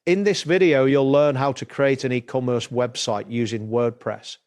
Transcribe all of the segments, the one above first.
In this video, you'll learn how to create an e-commerce website using WordPress.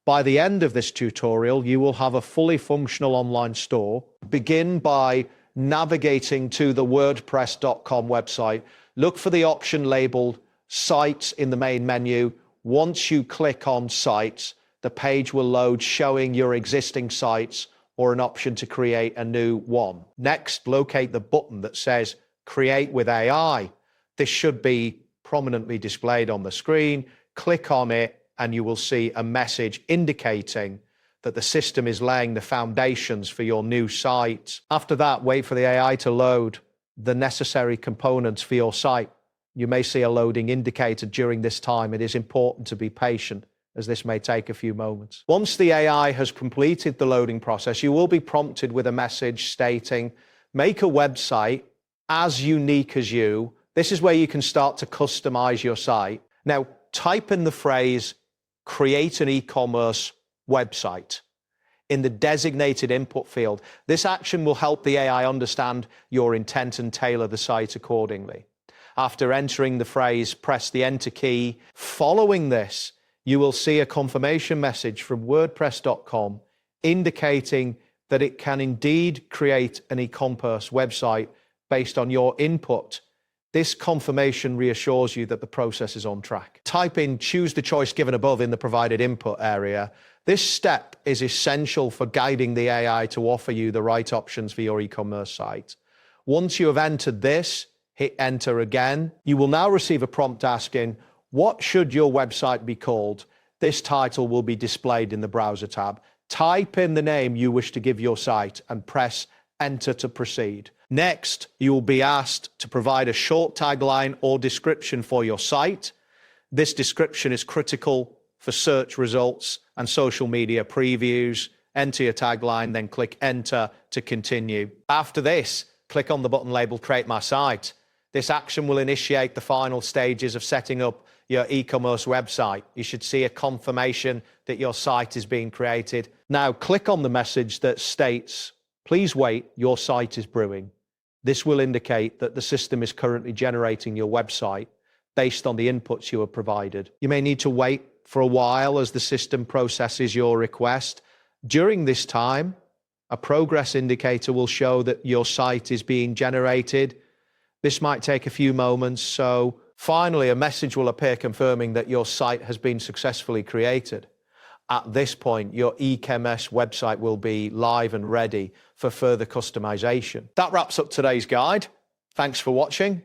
By the end of this tutorial, you will have a fully functional online store. Begin by navigating to the WordPress.com website. Look for the option labeled Sites in the main menu. Once you click on Sites, the page will load showing your existing sites or an option to create a new one. Next, locate the button that says Create with AI. This should be prominently displayed on the screen. Click on it and you will see a message indicating that the system is laying the foundations for your new site. After that, wait for the AI to load the necessary components for your site. You may see a loading indicator during this time. It is important to be patient, as this may take a few moments. Once the AI has completed the loading process, you will be prompted with a message stating, make a website as unique as you. This is where you can start to customize your site. Now, type in the phrase, create an e-commerce website in the designated input field. This action will help the AI understand your intent and tailor the site accordingly. After entering the phrase, press the enter key. Following this, you will see a confirmation message from WordPress.com indicating that it can indeed create an e-commerce website based on your input. This confirmation reassures you that the process is on track. Type in choose the choice given above in the provided input area. This step is essential for guiding the AI to offer you the right options for your e-commerce site. Once you have entered this, hit enter again. You will now receive a prompt asking, what should your website be called? This title will be displayed in the browser tab. Type in the name you wish to give your site and press enter to proceed. Next, you will be asked to provide a short tagline or description for your site. This description is critical for search results and social media previews. Enter your tagline, then click enter to continue. After this, click on the button labeled Create My Site. This action will initiate the final stages of setting up your e-commerce website. You should see a confirmation that your site is being created. Now click on the message that states, please wait, your site is brewing. This will indicate that the system is currently generating your website based on the inputs you have provided. You may need to wait for a while as the system processes your request. During this time, a progress indicator will show that your site is being generated. This might take a few moments, so finally a message will appear confirming that your site has been successfully created. At this point, your eCommerce website will be live and ready for further customization. That wraps up today's guide. Thanks for watching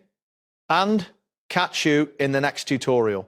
and catch you in the next tutorial.